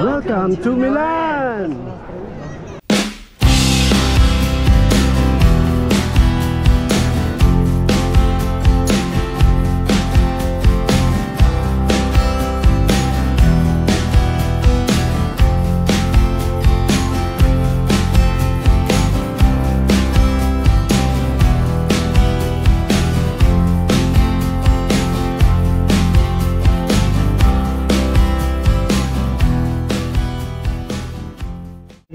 Welcome to Milan!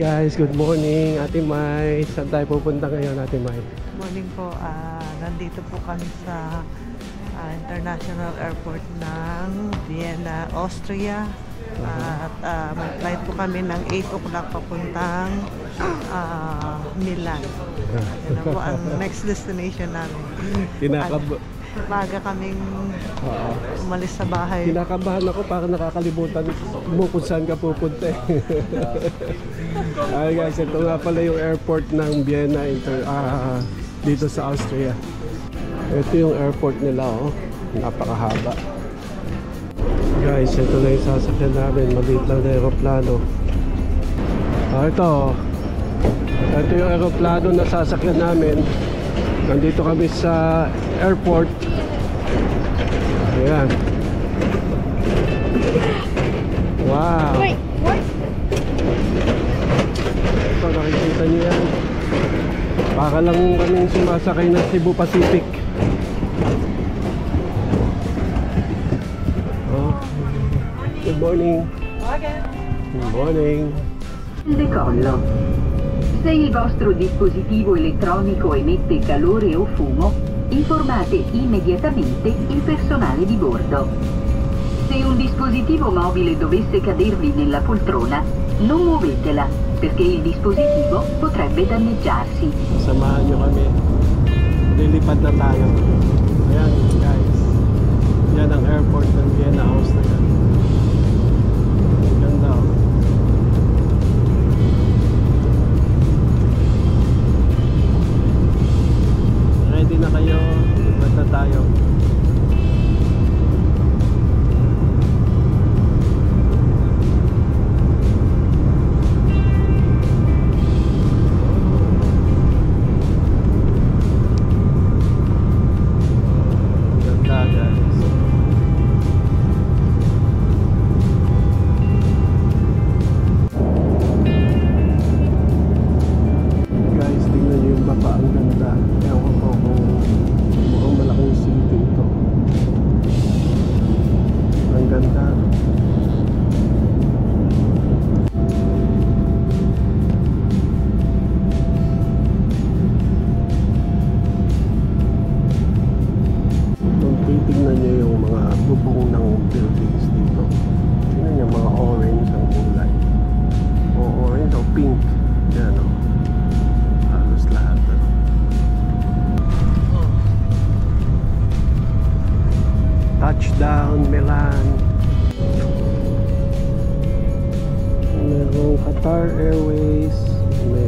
Guys, good morning, Ate Mai. Saan tayo pupunta ngayon, Ate Mai? Morning po. Nandito po kami sa International Airport ng Vienna, Austria. At may flight po kami ng 8 o'clock papuntang Milan. Yan na po ang next destination namin. Baga kaming umalis sa bahay. Kinakabahan ako para nakakalimutan mo kung saan ka pupunta. Ay guys, ito nga pala yung airport ng Vienna dito sa Austria. Ito yung airport nila, oh. Napakahaba. Guys, ito na yung sasakyan namin. Maliit lang na aeroplano. Ito yung aeroplano na sasakyan namin. Nandito kami sa airport. Ayan. Wow. Wait, what? Ito, nakikita niyo yan. Para lang kaming sumasakay ng Cebu Pacific. Oh. Good morning. Good morning. Decollo. Se il vostro dispositivo elettronico emette calore o fumo, informate immediatamente il personale di bordo. Se un dispositivo mobile dovesse cadervi nella poltrona, non muovetela, perché il dispositivo potrebbe danneggiarsi. Samahan nyo kami. Lilipad na tayo. Ayan guys. Yan ang airport ng Vienna, Austria. Ganda, oh. Ready na kayo? Lipad na tayo. Tingnan nyo yung mga bubong ng buildings dito. Tingnan nyo mga orange ang kulay. O orange o pink. Yan o. Halos lahat. Touchdown Milan. Merong Qatar Airways.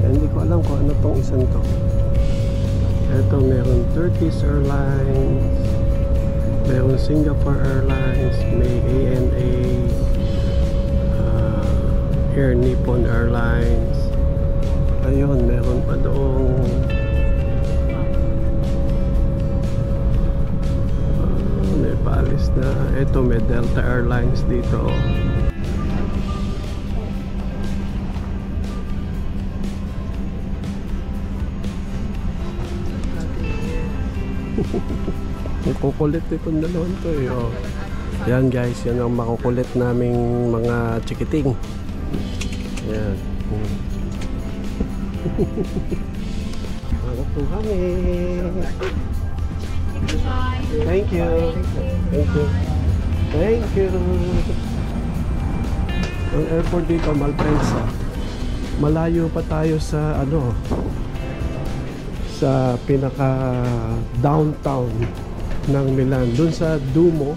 Hindi ko alam kung ano tong isang to. Ito meron Turkish Airlines. Meron Singapore Airlines, may ANA, Air Nippon Airlines. Ayun, meron pa doong may paalis na. Ito may Delta Airlines dito. Makukulit itong dalawang to eh. Oh. Yan guys, yan ang makukulit naming mga chikiting. Yan. Hanap po kami. Thank you. Thank you. Thank you. Ang airport dito, Malpensa. Malayo pa tayo sa sa pinaka downtown ng Milan. Doon sa Duomo,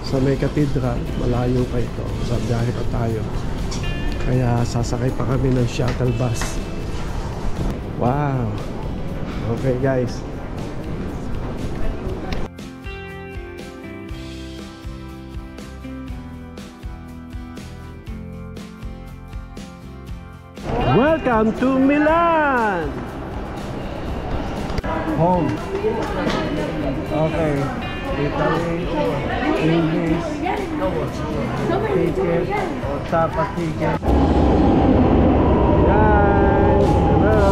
sa may cathedral, malayo pa ito. Sa biyahe pa tayo. Kaya sasakay pa kami ng shuttle bus. Wow. Okay guys. Welcome to Milan! Home. Okay. Italy, English, ticket, Tapa ticket. Guys, hello!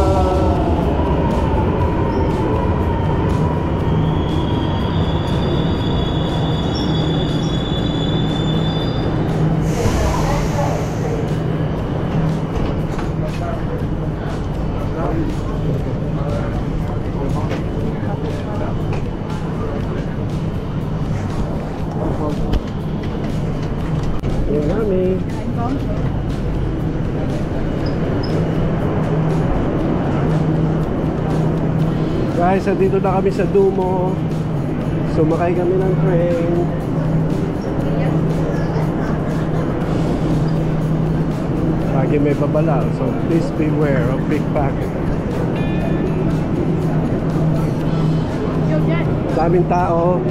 Yung mami. Guys, dito na kami sa Duomo. Sumakay kami ng train. Lagi may babala, so please beware of pickpocket. Daming tao.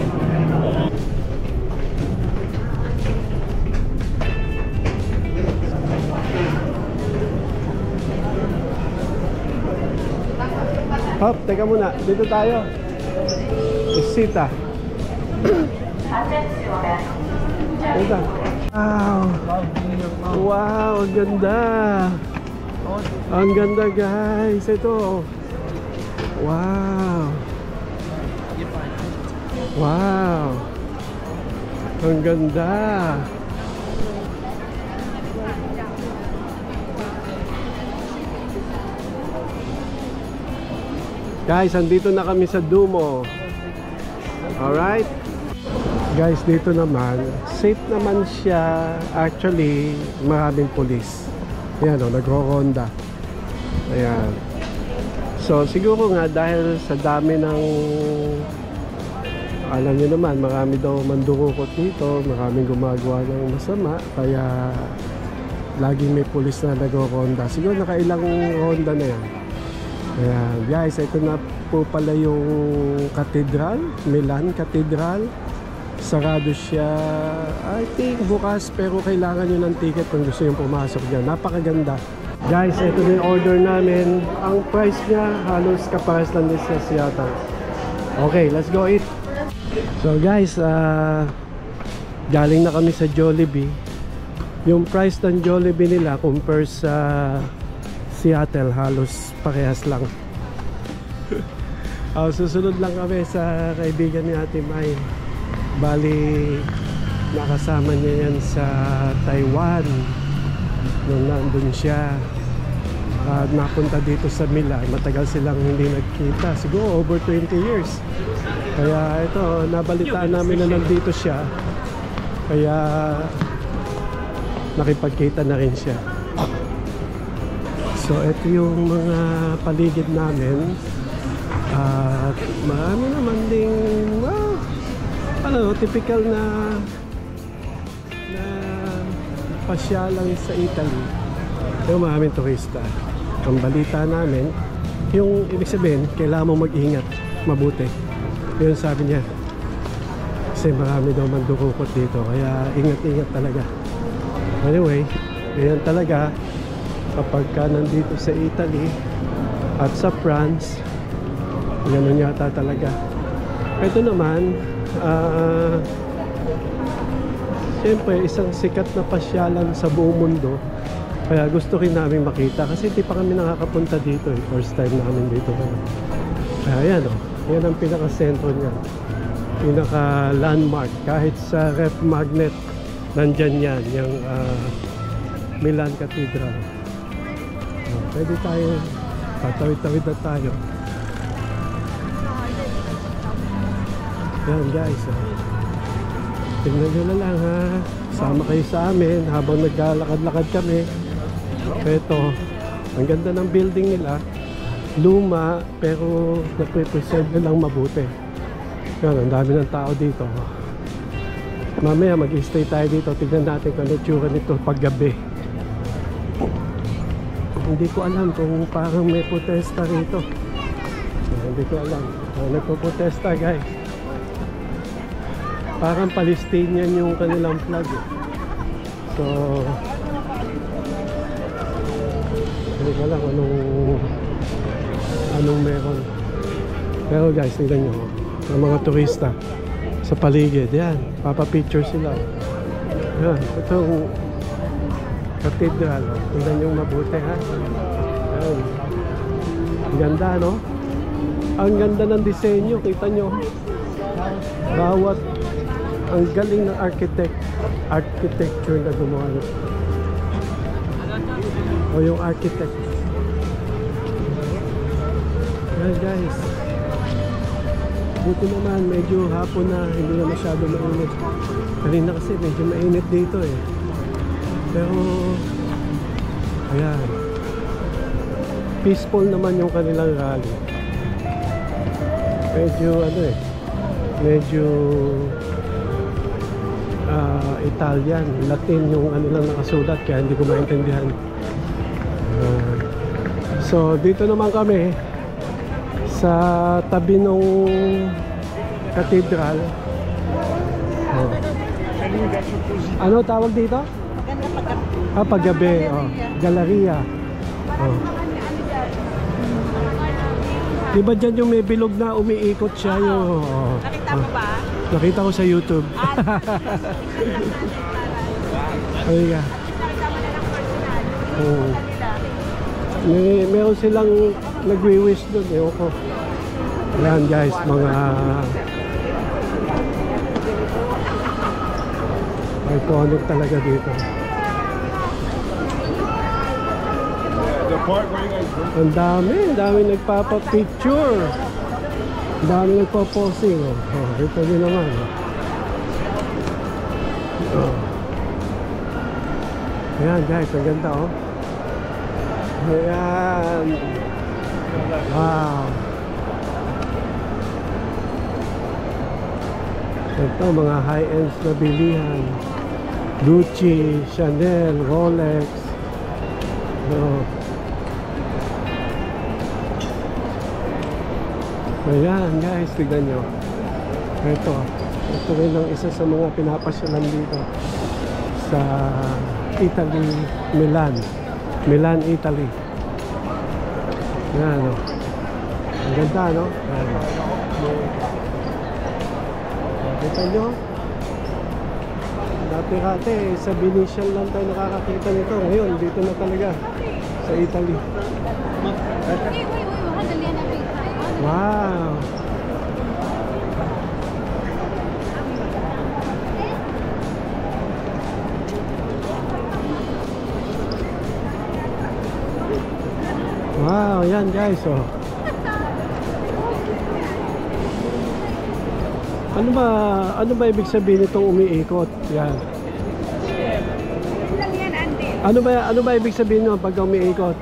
Hop, teka muna. Dito tayo. Isita. Dito. Wow. Wow, ang ganda. Ang ganda, guys. Ito. Wow. Wow. Ang ganda. Guys, andito na kami sa Duomo. Alright? Guys, dito naman, safe naman siya. Actually, maraming pulis. Ayan o, nagro-ronda. Ayan. So, siguro nga dahil sa dami ng, alam nyo naman, marami daw mandurukot dito, maraming gumagawa ng masama, kaya laging may pulis na nagro-ronda. Siguro nakailang ronda na yan. Ayan, guys, ito na po pala yung Cathedral, Milan Cathedral. Sarado siya, I think bukas, pero kailangan nyo ng ticket kung gusto yung pumasok dyan. Napakaganda. Guys, ito na yung order namin. Ang price niya halos kapares lang din sa Seattle. Okay, let's go eat. So guys, galing na kami sa Jollibee. Yung price ng Jollibee nila compare sa Seattle, halos parehas lang. Susunod lang kami sa kaibigan ni Ate Mai. Bali, nakasama niya yan sa Taiwan nung nandun siya. Napunta dito sa Milan. Matagal silang hindi nagkita, siguro over 20 years. Kaya ito, nabalitaan namin na nandito siya. Kaya nakipagkita na rin siya. So ito yung mga paligid namin. At marami naman ding, wow, ano, typical na pasyalan sa Italy. Yung maraming turista. Ang balita namin, yung ibig sabihin, kailangan mo mag-ingat mabuti. Yun sabi niya. Kasi marami daw mandurukot dito, kaya ingat-ingat talaga. Anyway, yan talaga kapag ka nandito sa Italy at sa France, ganun yata talaga. Ito naman, siyempre isang sikat na pasyalan sa buong mundo, kaya gusto rin namin makita kasi hindi pa kami nakakapunta dito eh. First time namin dito. Kaya yan o, yan ang pinaka-sentro niya, pinaka-landmark. Kahit sa ref magnet nandyan yan, yung Milan Cathedral. Pwede tayo, tatawid-tawid na tayo. Yan guys, tingnan nyo na lang ha, sama kayo sa amin habang naglalakad-lakad kami. Ito, ang ganda ng building nila, luma pero naprepresent nilang mabuti. Yan, ang dami ng tao dito. Mamaya mag-stay tayo dito, tignan natin kung ano tsura nito paggabi. Hindi ko alam kung parang may protesta rito. Hindi ko alam. Nagpo-protesta guys. Parang Palestinian yung kanilang flag eh. So ko lang anong meron. Pero guys, tingnan nyo, ang mga turista sa paligid, yan, papapicture sila. Yan, itong cathedral, tingnan nyo mabuti ha. Yan, ang ganda, no? Ang ganda ng disenyo, kita nyo. Bawat, ang galing ng architecture na gumawa. O yung architect. Yan guys, buti naman medyo hapon na, hindi na masyado mainit. Kanina kasi medyo mainit dito eh. Pero ayan, peaceful naman yung kanilang rally. Medyo medyo Italian, Latin yung lang nakasulat, kaya hindi ko maintindihan. So dito naman kami sa tabi ng cathedral. Ano tawag dito? Paggabi. Galleria. Diba dyan yung may bilog na umiikot siya yung... Nakita mo ba? Nakita ko sa YouTube. Ay ka. Meron silang nagwi-wish doon eh. Ako. Yan guys, mga iconic talaga dito. Ang dami nagpapapicture. Ang dami nagpaposing. Ito din naman. Ayan guys, ang ganda oh. Ayan. Wow. Ito mga high-end na bilihan. Gucci, Chanel, Rolex. Ayan guys, tignan nyo. Ito rin ang isa sa mga pinapasyalan dito sa Italy, Milan, Italy. Ayan o. Ang ganda, no? Ayan o. Kita nyo? Dati-dati, sa Venetian lang tayo nakakakita nito. Ngayon, dito na talaga sa Italy. Wow! Wow, yan guys, oh. Ano ba ibig sabihin nitong umiikot? Yan. Ano ba ibig sabihin nito pag umiikot?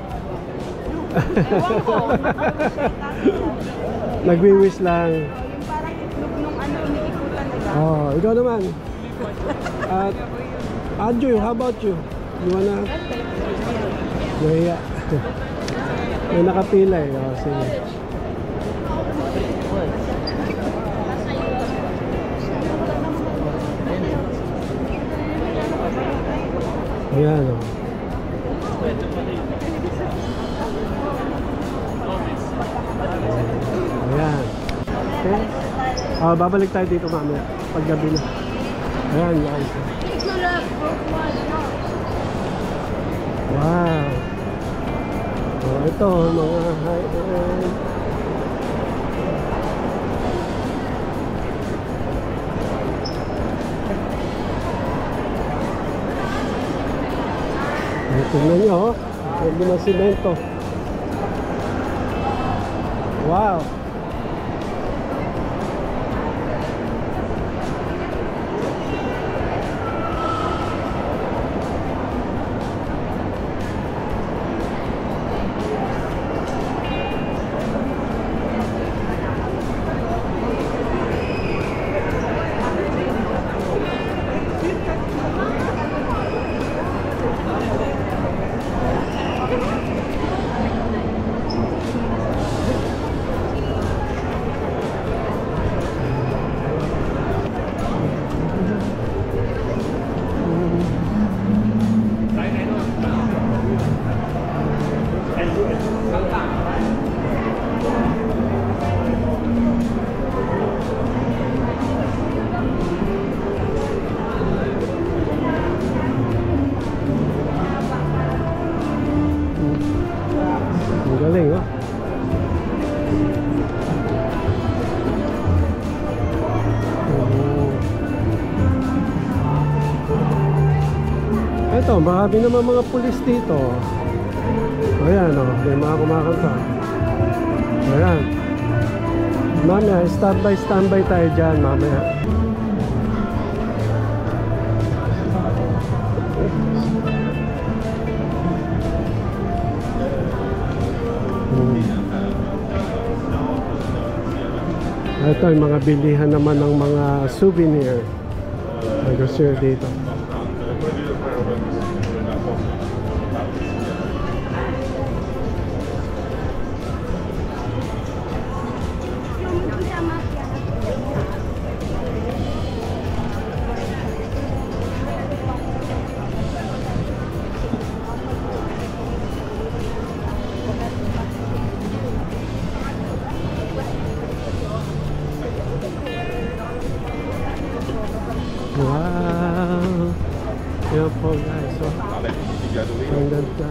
Nagwi-wish lang. Parang itlog nung umiikutan nila. Oh, ikaw naman. At Andrew, how about you? You wanna? Yeah. May nakapila eh. Oh, sige. Ayan o. Ayan. Okay. Babalik tayo dito mamaya. Paggabi na. Ayan guys. Wow. Ito mga high-end. Tingnan nyo, pwede na simento. Wow. Ang galing, oh. Ito, marami naman mga pulis dito. Ayan, oh, may mga kumakanta. Ayan. Mamaya, standby tayo dyan, mamaya. Ito yung mga bilihan naman ng mga souvenir. Gusto dito. Wow! Yan po guys, so ang ganda.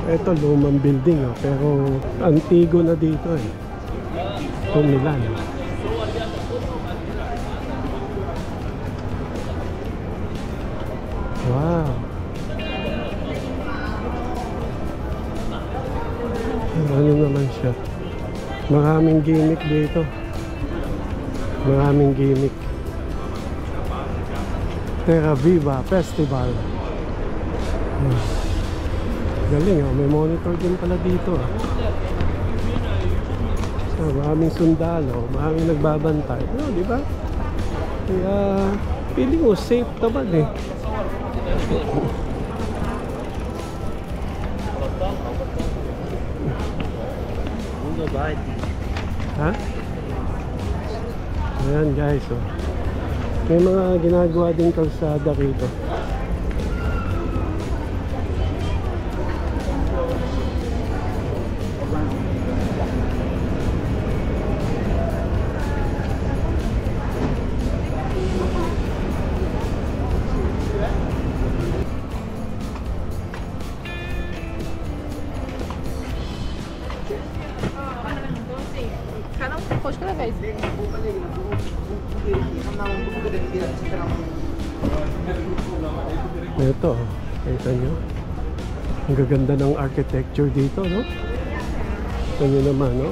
Ito lumang building, oh, pero antigo na dito eh. Itong Milan. Wow! Ano naman siya? Maraming gimmick dito. Maraming gimmick. Terra Viva Festival. Galing, oh. May monitor din pala dito, ah. So, maraming sundalo, maraming nagbabantay. Oh, di ba? Kaya feeling ko safe naman eh. Ha? Ayan guys, oh. May mga ginagawa din kalsada rito. Ito, kita nyo. Ang gaganda ng architecture dito, no? Ito nyo naman, no?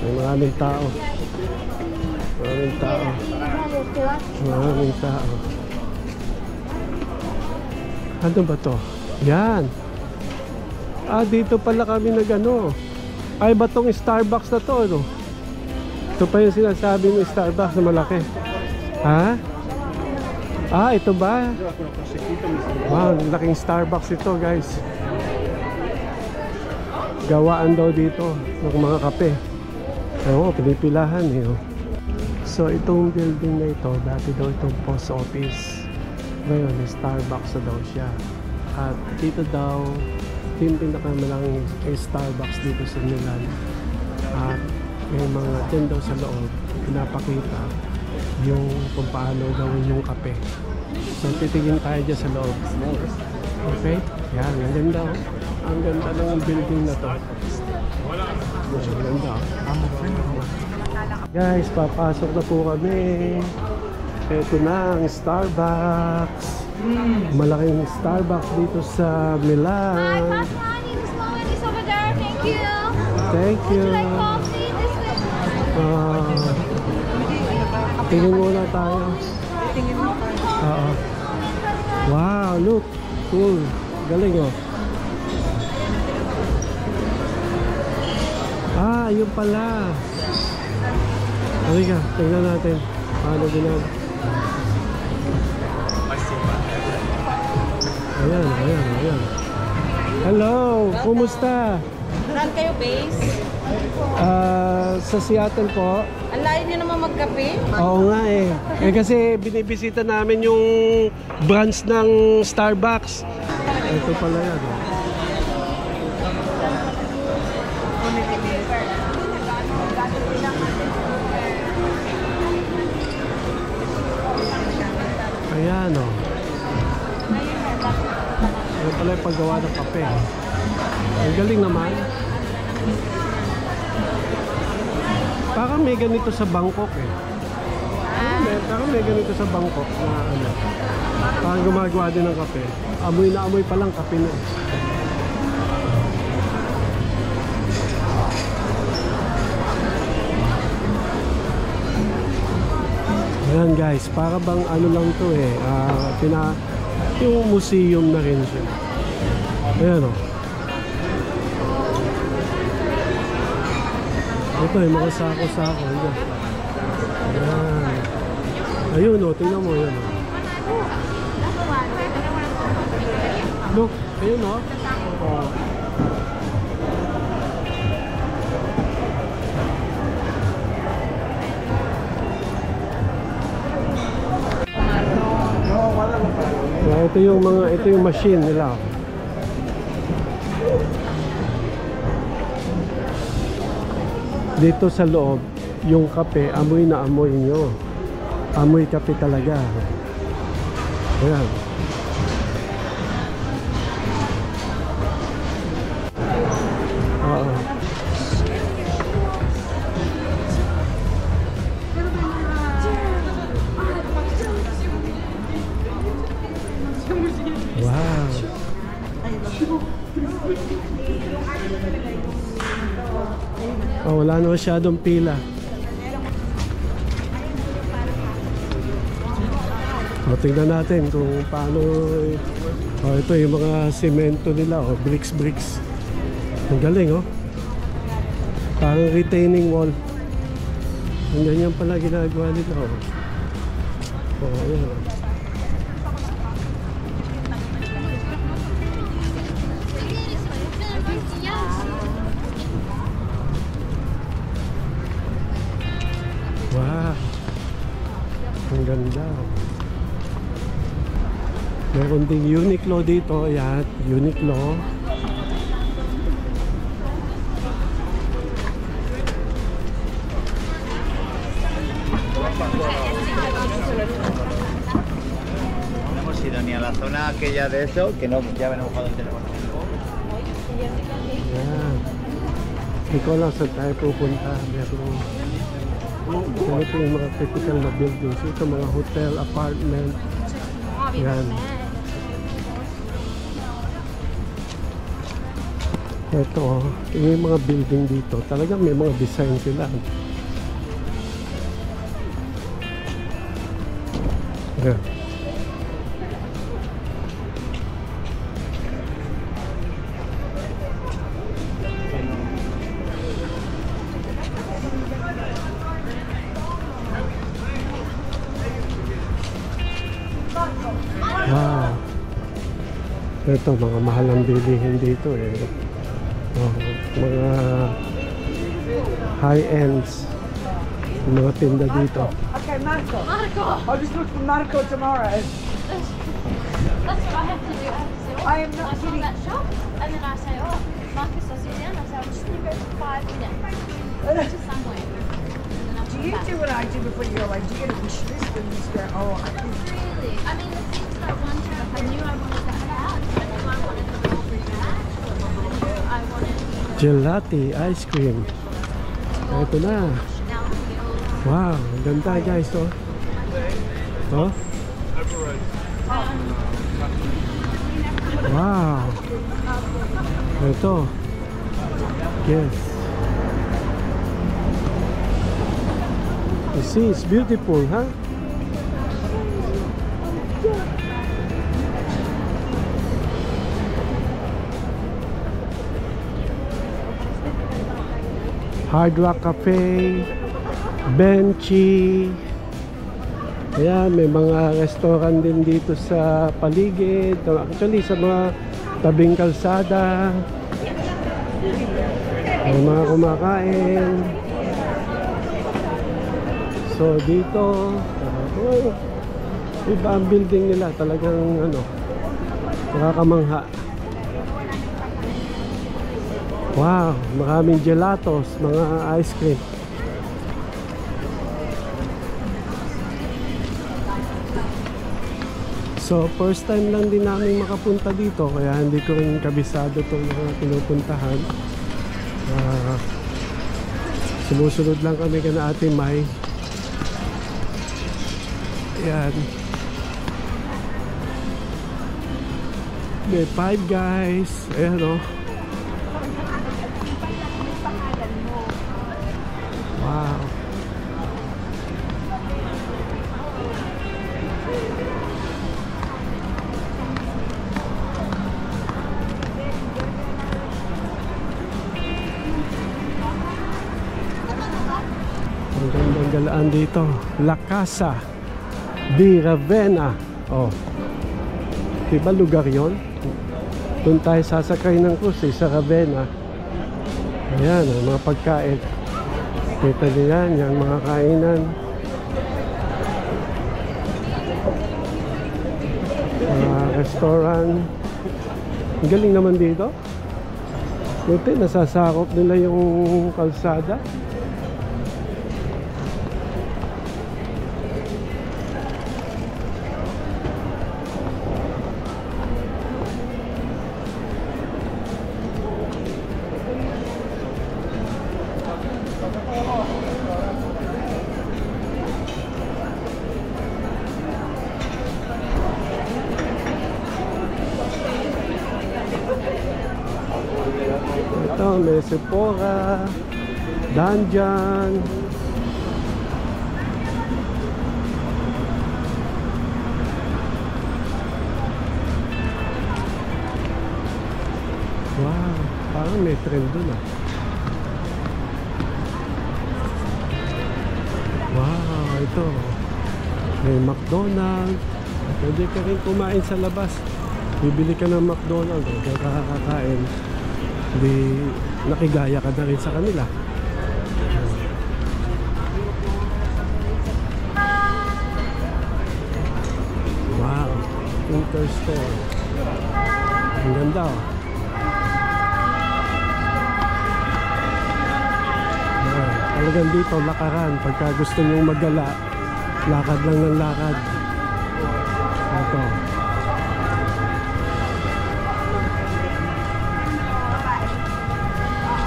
May maraming tao. Maraming tao. Maraming tao. Ano ba to? Yan. Ah, dito pala kami nag-ano. Ay, ba tong Starbucks na to, no? Ito pa yung sinasabi ng Starbucks na malaki. Ha? Ah, ito ba? Wow, laking Starbucks ito, guys. Gawaan daw dito ng mga kape. Oo, pinipilahan eh. Oh. So, itong building na ito, dati daw itong post office. Ngayon, Starbucks na daw siya. At dito daw, yung pinakamalaking Starbucks dito sa Milan. At may mga din daw sa loob, pinapakita yung kung paano gawin yung kape. So, titigin tayo dyan sa loob. Okay? Yan, ang ganda. Ang ganda ng building na to. Ang ganda. Guys, papasok na po kami. Ito na ang Starbucks. Malaking Starbucks dito sa Milan. Hi, Papa, this moment is over there. Thank you. Thank you. Would you like coffee? This way. Tingin muna tayo. tingin mo pa. Oo. Wow, look. Cool. Galing oh. Ah, yun pala. Halika, tingnan natin. Paano ginagawa. Ayan, ayan, ayan. Hello, kumusta? Saan kayo base? Sa Seattle po. Ang layo niyo naman magkape? Oo nga eh. Eh kasi binibisita namin yung branch ng Starbucks. Ito pala yan. Oh. Ayan o. Oh. Ayan pala yung paggawa ng kape. Ang galing naman. Parang may ganito sa Bangkok eh. Parang may ganito sa Bangkok na ano. Parang gumagawa din ng kape. Amoy na amoy pa lang kape na. Ayan guys, para bang ano lang to eh. Yung museum na rin siya. Ayan o. Ito yung mga sako-sako. Ayan. Ayun o, tingnan mo yan o. Look, ayun o. Oh. Ito yung machine nila. Dito sa loob, yung kape, amoy na amoy nyo. Amoy kape talaga. Ayan. Oo. Wow. Oh, wala na masyadong pila. O, tingnan natin kung paano. Oh, ito yung mga semento nila. Oh, bricks. Ang galing oh. Parang retaining wall. Ang ganyan pala ginagawa nila oh. Oh, ayan. Wow. Ang ganda. Meron ding Uniqlo dito. Ayan, Uniqlo. No hemos ido ni a la zona aquella de eso, que no, ya habíamos jugado el teléfono. Ayan. Hindi ko lang saan tayo pupunta. Meron. Ito yung mga typical na buildings. Ito mga hotel, apartment. Yan. Ito, yung mga building dito. Talagang may mga design sila. Yan. Wow. Ito, mga mahal ang bilihin dito eh. Oh, mga high-ends. Mga tinda dito. Okay, Marco. Marco! I'll just look for Marco tomorrow. That's what I have to do. I am not kidding. That shop, and then I say, oh, Marcus, I'll sit down. I say, I'm just going to go for 5 minutes to somewhere. Do you do what I do before you go away? Do you get a wish list and just go, oh, I can... Really? I mean, the things that one trip, I knew I wanted that house. I knew I wanted the Burberry bag. I knew I wanted Gelati ice cream. Ito na. Wow, ang ganda guys oh. Oh. Wow. Ito. Yes. You see, it's beautiful, huh? Hard Rock Cafe, Benchy. Ayan, may mga restaurant din dito sa paligid. Actually, sa mga tabing kalsada. May mga kumakain. So, dito, iba ang building nila. Talagang, nakakamangha. Wow, maraming gelatos, mga ice cream. So, first time lang din namin makapunta dito, kaya hindi ko rin kabisado itong mga pinupuntahan. Sumusunod lang kami kana Ate Mai. Ayan. May Five Guys. Ayan o. Wow. Ang gandang galaan dito. La Casa di Ravenna. Oh. Diba lugar yon? Doon tayo sasakay ng cruise sa Ravenna. Ayan, ang mga pagkain. Kita niyo yan, yung mga kainan. Mga restaurant. Ang galing naman dito. Buti, nasasakop nila yung kalsada. Ito, may Sephora, Dungeon. Wow, parang may trend dun ah. Wow, ito. May McDonald's. Pwede ka rin kumain sa labas. Bibili ka ng McDonald's, kakakain. Hindi nakigaya ka na rin sa kanila. Wow, Interstore. Ang ganda oh. Talagang dito lakaran. Pagka gusto nyong maggala, lakad lang ng lakad. Ito.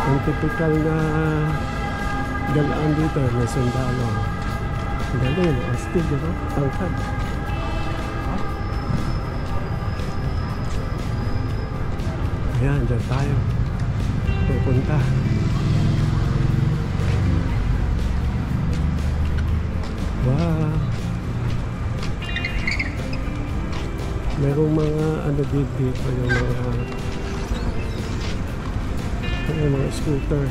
Ang typical na galaan dito na sundalo. Galing, astig, diba? Tangkad. Ayan, dyan tayo pupunta. Wow. Merong mga dito yung mga scooter.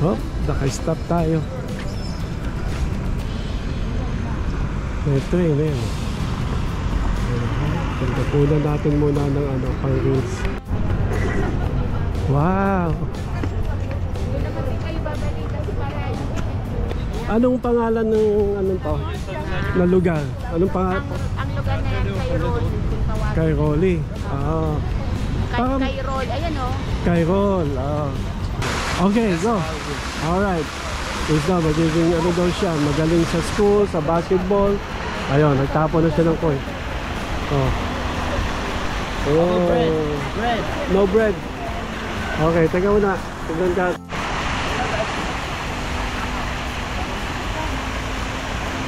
Hop, naka-stop tayo. May train eh. Pagkapunan natin muna ng pang-reels. Wow. Anong pangalan ng to? Na lugar? Anong pangalan? Ang lugar na yan, Cairol. Cairoli. Ah. Cairol, ayan o. Cairol. Ah. Okay, go. Alright. Is na, magiging daw siya. Magaling sa school, sa basketball. Ayun, nagtapo na siya ng coin. Oh. Oh. Bread. No bread. Okay, teka muna. Tignan ka.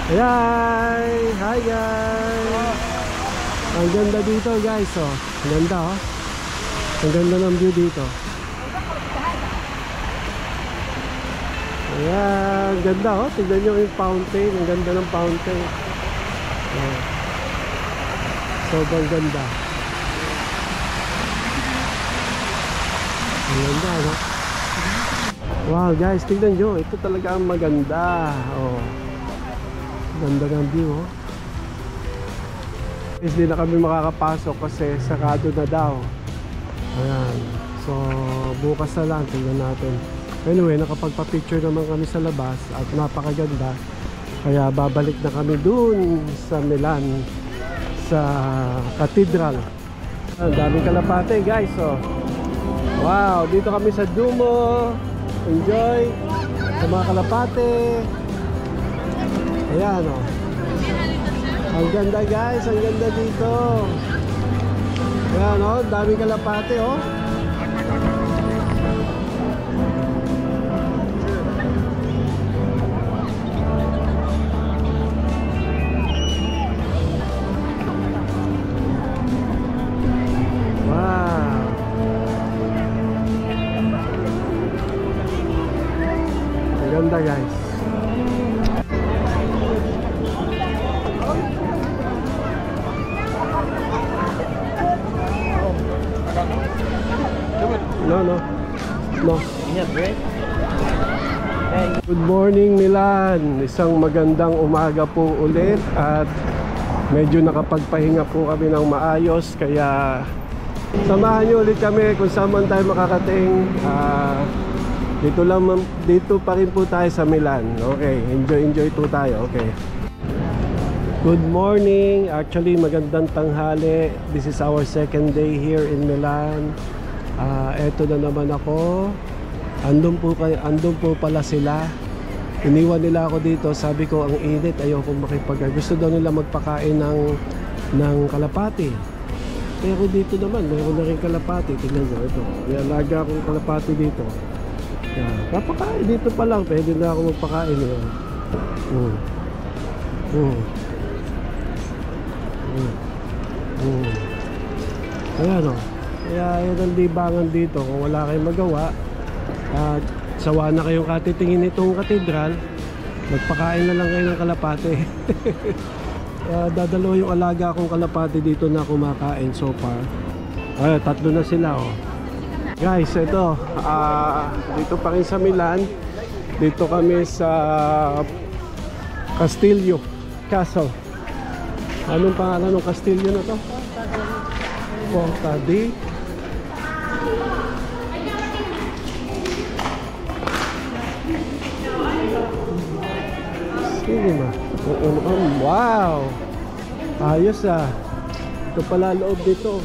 Hi! Hi guys! Ang ganda dito guys oh. Ang ganda oh. Ang ganda ng view dito. Ayan, ang ganda oh. Tignan nyo yung fountain. Ang ganda ng fountain. Ayan. Sobrang ganda. Ang ganda no? Wow guys, tignan nyo. Ito talaga ang maganda. Oh. Ganda ng view oh. Hindi na kami makakapasok kasi sarado na daw. Ayan. So bukas na lang, tingnan natin. Anyway, nakapagpa-picture naman kami sa labas at napakaganda. Kaya babalik na kami dun sa Milan, sa Cathedral. Ang daming kalapate guys oh. Wow, dito kami sa Duomo. Enjoy sa mga kalapate. Ayan oh. Ang ganda guys, ang ganda dito. Ayan oh, daming kalapate oh. Ganda guys. No. Good morning Milan. Isang magandang umaga po ulit at medyo nakapagpahinga po kami ng maayos kaya samahan niyo ulit kami kung saan man tayo makakating. Dito pa rin po tayo sa Milan. Okay, enjoy po tayo. Okay. Good morning. Actually, magandang tanghali. This is our second day here in Milan. Eto na naman ako. Andun po pala sila. Iniwan nila ako dito. Sabi ko, ang init. Ayoko makipag. Gusto daw nila magpakain ng kalapati. Pero dito naman, mayroon na rin kalapati. Tingnan nyo, ito. May alaga akong kalapati dito. Kapakain dito pa lang, pwede na ako magpakain yun. Ayan o. Kaya yun ang libangan dito. Kung wala kayong magawa at sawa na kayong katitingin itong katedral, magpakain na lang kayo ng kalapate. Dadalo yung alaga akong kalapate dito na kumakain so far. Ay, 3 na sila oh. Guys, ito dito pa rin sa Milan. Dito kami sa Castillo Castle. Anong pangalan ng Castillo na to? Porta di Cinema. Wow, ayos ah. Ito pala loob dito.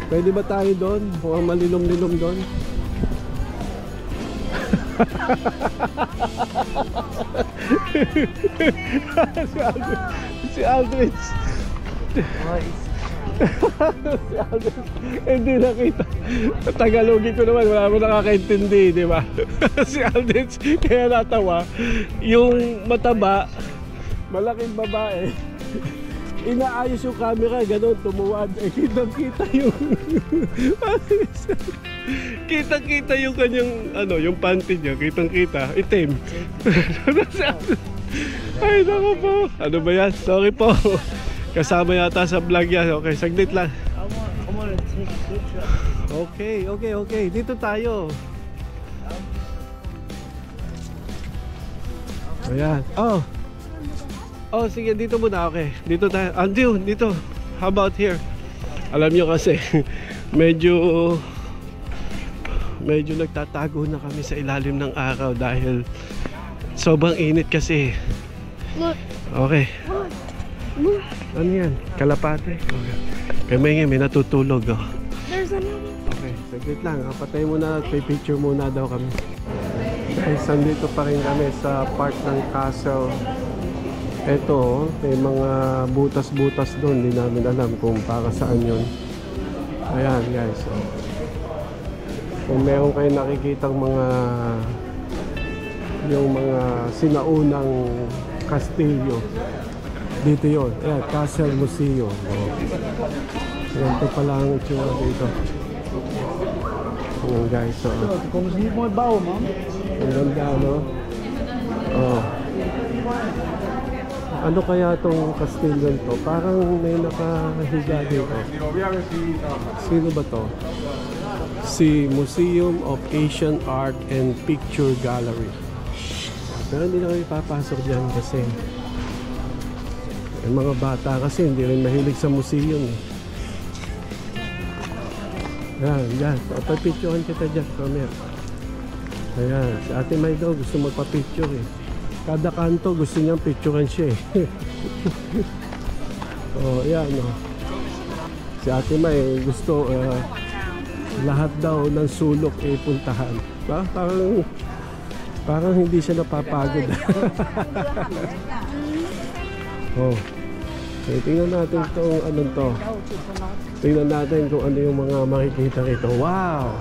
Pwede ba tayo doon? Mukhang malilom-lilom doon. Si Aldrich. Si Aldrich. Hindi nakita. Tagalogin ko naman. Wala mo nakakaintindi, di ba? Si Aldrich. Kaya natawa. Yung mataba, malaking babae, inaayos yung camera, gano'n, tumuwad. Kitang-kita yung kitang-kita yung kanyang yung panty niya, kitang-kita, itim. Ay naku po, ano ba yan? Sorry po, kasama yata sa vlog yan. Okay, saglit lang. Okay, dito tayo. Ayan, oh sige, dito muna. Okay, dito tayo. Andrew, dito. How about here? Alam nyo kasi medyo nagtatago na kami sa ilalim ng araw dahil sobrang init kasi. Okay. Ano yan? Kalapate? Okay. May natutulog oh. Okay, saglit lang. Patay muna at picture muna daw kami. Okay, sandito pa rin kami sa park ng castle. Ito, may mga butas-butas doon. Hindi namin alam kung para saan yun. Ayan guys. Kung meron kayo nakikitang yung mga sinaunang kastilyo, dito yun. Ayan, Castle Museum. Ganito pala ang itsura dito. Ayan guys. Ang ganda, no? Ano kaya itong kastilyo to? Parang may nakahiga dito. Sino ba to? si Museum of Asian Art and Picture Gallery. Pero hindi na kami papasok dyan kasi yung mga bata kasi hindi rin mahilig sa museum eh. Yan. Papapicturean kita dyan. Come here. Ayan. Si Ate May daw gusto magpapicture eh. Kada kanto gusto niyang picturean siya eh. Oh, yan oh. Si Ate May gusto lahat daw ng sulok eh puntahan. Parang hindi siya napapagod. Oh. So, tingnan natin itong anong to. Tingnan natin kung ano yung mga makikita rito. Wow!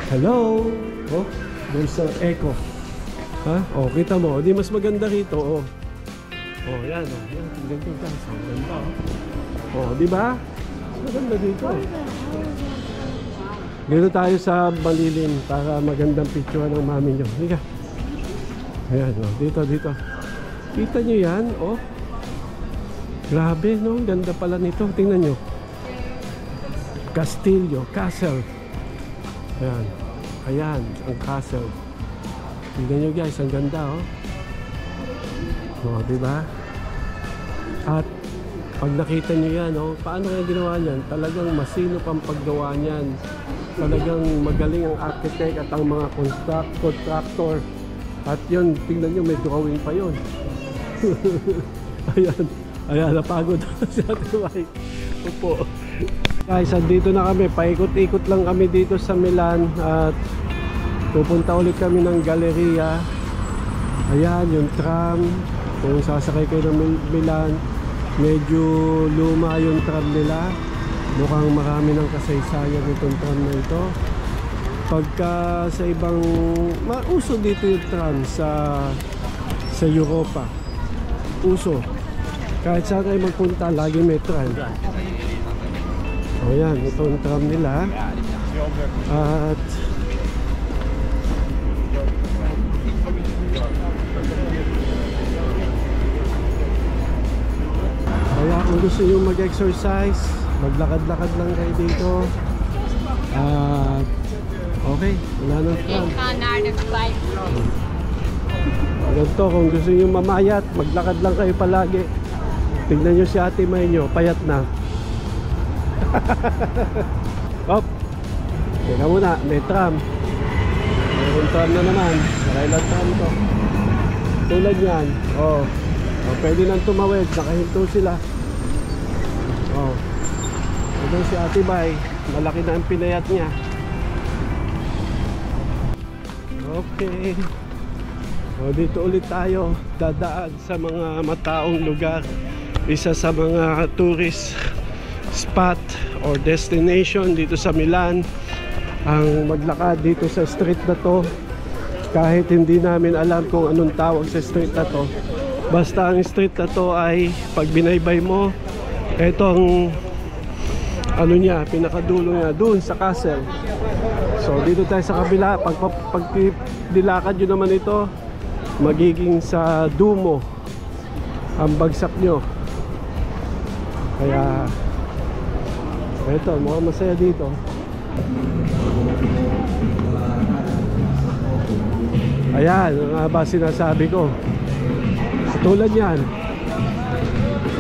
Hello! Oh, doon sa echo. Ha? Oh, kita mo. Di mas maganda rito. Oh, oh yan. Oh, yan. Tingnan ko guys. Ang ganda. Oh, di ba? Maganda dito. Dito tayo sa malilim para magandang picture ng mami nyo. Higa. Ayan, oh. Dito. Kita nyo yan, oh. Grabe, no? Ganda pala nito. Tingnan nyo. Castle. Ayan, ang castle. Tingnan nyo guys, ang ganda, oh. Oh, diba? At pag nakita nyo yan, oh, paano kaya ginawa yan? Talagang masino pang paggawa niyan. Talagang magaling ang architect at ang mga contractor. At yun, tingnan nyo, may drawing pa yun. Ayan, napagod si Ate May. Opo. Guys, andito na kami. Paikot-ikot lang kami dito sa Milan. At pupunta ulit kami ng Galleria. Ayan, yung tram. Kung sasakay kayo ng Milan, medyo luma yung tram nila. Mukhang marami ng kasaysayan itong tram na ito. Pagka sa ibang uso dito yung tram sa Europa, uso kahit saan kayo magpunta lagi may tram. O yan, ito yung tram nila. At kaya kung gusto nyo mag-exercise, maglakad-lakad lang kayo dito. Okay, wala nang tram. Ganito, kung gusto nyo mamayat, maglakad lang kayo palagi. Tignan nyo si Ate May nyo, payat na. Hop, teka muna, may tram. Mayroon tram na naman. Nakailan tram to. Tulad yan. Oh, pwede nang tumawid, nakahinto sila. Oh, ito si Ate May, malaki na ang pinayat niya. Okay. O, dito ulit tayo dadaan sa mga mataong lugar. Isa sa mga tourist spot or destination dito sa Milan ang maglakad dito sa street na to. Kahit hindi namin alam kung anong tawag sa street na to, basta ang street na to ay pag binaybay mo, etong ano niya, pinakadulo niya dun sa castle. So dito tayo sa kabila. Pag dilakad nyo naman ito, magiging sa Duomo ang bagsak nyo. Kaya eto, mukhang masaya dito. Ayan, ang nga ba sinasabi ko. Tulad yan.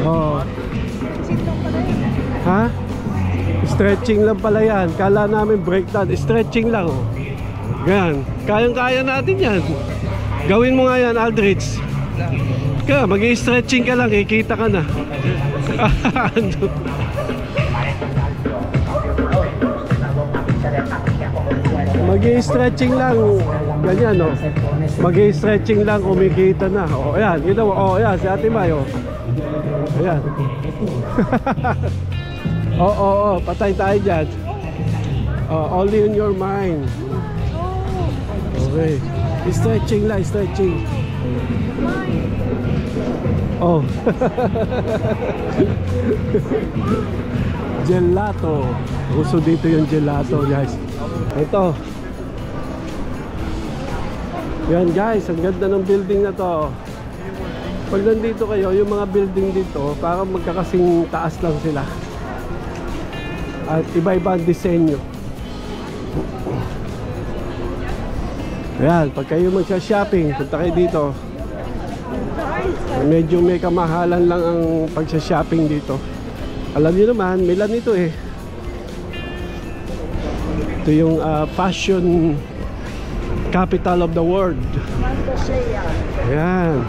Oh. Ha? Stretching lang pala yan. Kala namin breakdown. Stretching lang, oh. Ganyan. Kayang-kaya natin yan. Gawin mo nga yan, Aldrich. Kaya mag-i-stretching ka lang, kikita ka na. Mag-i-stretching lang. Ganyan, no? Mag-i-stretching lang, kumikita na. O, ayan. O, ayan. Si Ate May, o. Ayan. Oo, patay tayo dyan. Only in your mind. Okay. Stretching lang, stretching. Oh. Gelato. Uso dito yung gelato, guys. Ito. Yan, guys, ang ganda ng building na to. Pag nandito kayo, yung mga building dito, parang magkakasing taas lang sila. At iba-iba ang disenyo. Ayan, pag kayo magsha-shopping, punta kayo dito. Medyo may kamahalan lang ang pagsha-shopping dito. Alam niyo naman, Milan ito eh. Ito yung fashion capital of the world. Ayan.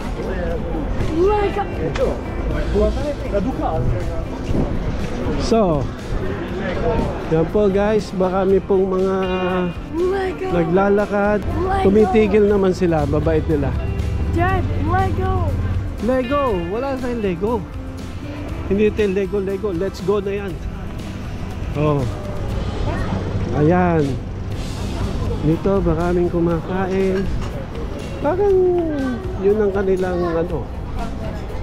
So, yan po guys, marami pong mga naglalakad. Tumitigil naman sila, babait nila. Dad, Lego. Lego, wala tayong Lego. Hindi ito yung Lego, let's go na yan. Oh. Ayan. Dito maraming kumakain. Parang yun ang kanilang ano,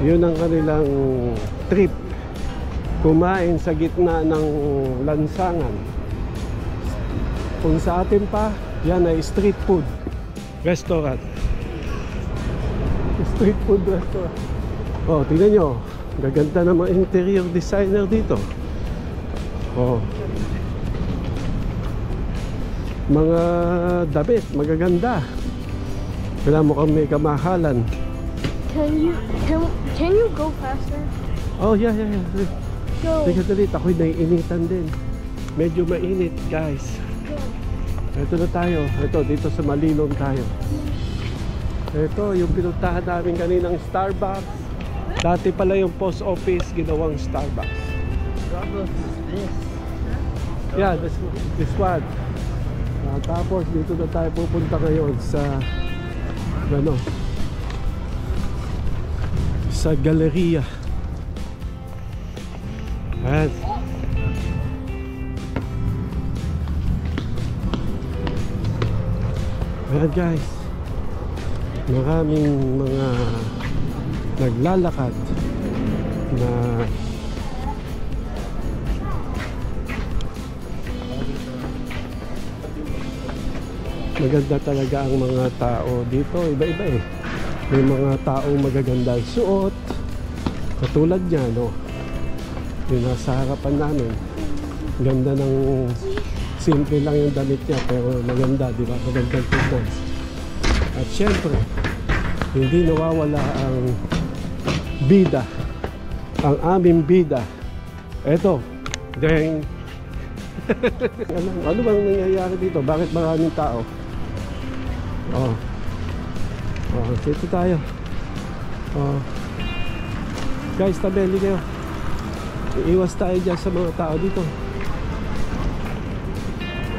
yun ang kanilang trip. Kumain sa gitna ng lansangan. Kung sa atin pa, yan ay street food restaurant. Street food restaurant. Oh, tingnan nyo. Gaganda ng mga interior designer dito. Oh. Mga damit, magaganda. Kailangan mo kang may kamahalan. Can you go faster? Oh, yeah. Go. Teka dali, ako'y naiinitan din. Medyo mainit, guys. Ito na tayo. Ito, dito sa Malilom tayo. Ito, yung pinuntahan namin kaninang Starbucks. Dati pala yung post office, ginawang Starbucks. Yeah, this one. Tapos, dito na tayo pupunta ngayon sa ano, sa Galleria. Ayan. Ayan guys, maraming mga naglalakad na maganda talaga ang mga tao dito, iba-iba eh. May mga taong magaganda ang suot, katulad niya, no? Yung nasa harapan namin, ganda ng simple lang yung damit niya pero maganda, di ba? Magandang tignan. At syempre, hindi nawawala ang bida, ang aming bida. Eto, deng. Ano bang nangyayari dito? Bakit maraming tao? Oh, dito tayo. Oh, guys, tabeli kayo. Iwas tayo dyan sa mga tao dito.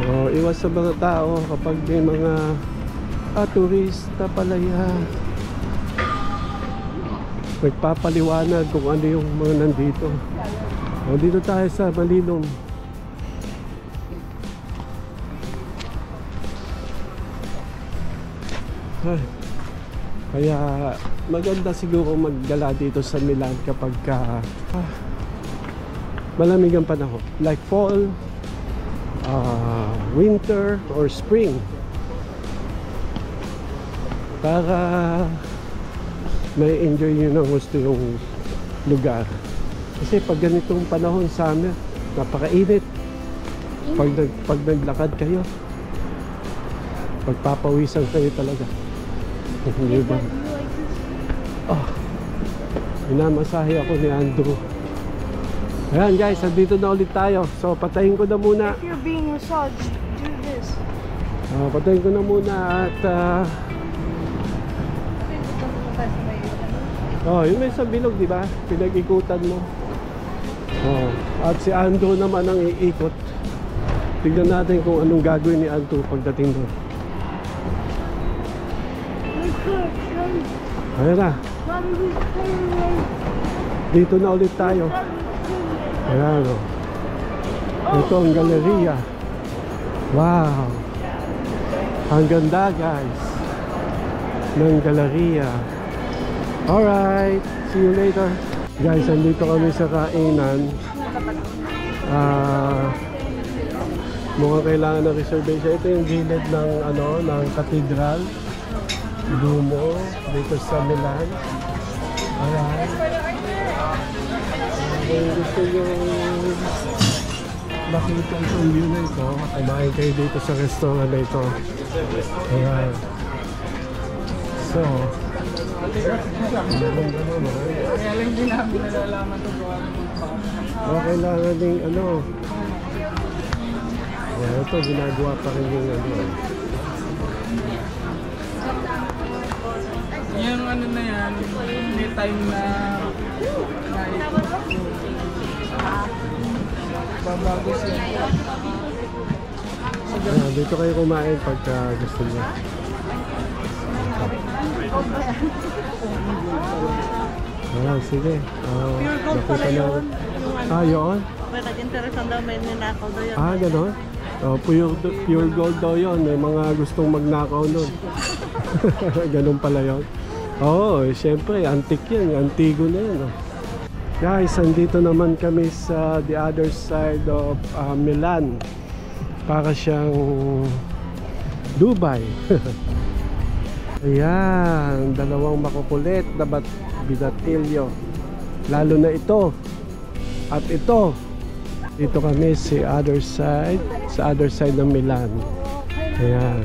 Oh, iwas sa mga tao kapag may mga turista pala yan. Nagpapaliwanag kung ano yung mga nandito. Oh, dito tayo sa Malilom. Kaya maganda siguro maggala dito sa Milan kapag malamig ang panahon, like fall, winter or spring, para may enjoy nyo ng gusto yung lugar. Kasi pag ganitong panahon, summer, napakainit. Pag naglakad kayo, pagpapawisan kayo talaga. Hindi ba? Oh, minamasahe ako ni Andrew. Ayan guys, andito na ulit tayo. So patayin ko na muna. If you're being massaged, do this. Patayin ko na muna at yun may isang bilog, di ba? Pinag-ikutan mo. At si Andrew naman ang iikot. Tignan natin kung anong gagawin ni Andrew pagdating doon. Ayan na. Dito na ulit tayo. Ayan o. Ito ang Galleria. Wow. Ang ganda guys ng Galleria. Alright, see you later. Guys, andito kami sa kainan. Mukhang kailangan ng reservation. Ito yung gilid ng ng Cathedral Duomo dito sa Milan. Alright. Kung gusto nyo makita itong view na ito, kumain kayo dito sa restaurant na ito. Ayan. So, Alam din namin nalalaman ito kung ano. kailangan ding ano. Ito, ginagawa pa rin yung ano. Yung ano na yan, may time na babago siya. Ayan, dito kayo kumain pagka gusto niyo. Ayan, sige. Pure gold pala yun. Yun? Pero interesan daw may ninakaw daw yun. Gano'n? Pure gold daw yun. May mga gustong magnakaw nun. Ganun pala yun. Siyempre, antique yan. Antigo na yan. Guys, andito naman kami sa the other side of Milan. Para siyang Dubai. Ayan, dalawang makukulit na bidatilyo. Lalo na ito. At ito. Dito kami sa other side ng Milan. Ayan.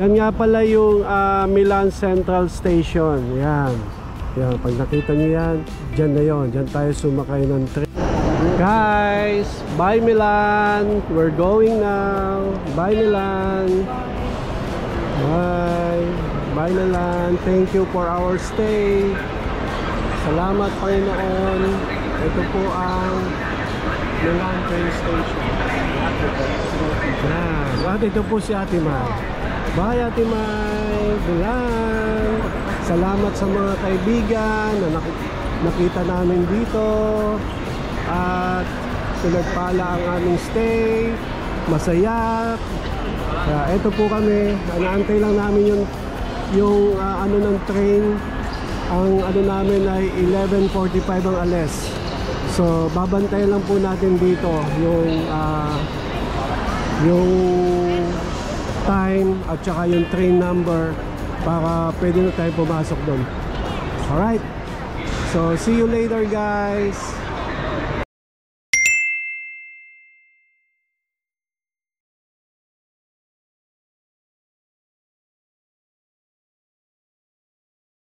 Yan nga pala yung Milan Central Station. Yan. Yan. Pag nakita nyo yan, dyan na yun. Dyan tayo sumakay ng train. Guys, bye Milan. We're going now. Bye Milan. Bye. Bye Milan. Thank you for our stay. Salamat Panginoon. Ito po ang Milan train station. At ito po si Ate Mai. Bye Ate Mai. Milan. Salamat sa mga kaibigan na nakita namin dito. At pinagpala ang aming stay. Masaya. Kaya ito po kami. Naantay lang namin yung ano ng train. Ang ano namin ay 11:45 ang alis. So babantayan lang po natin dito yung time at saka yung train number para pwede na tayo pumasok doon. Alright. So see you later guys.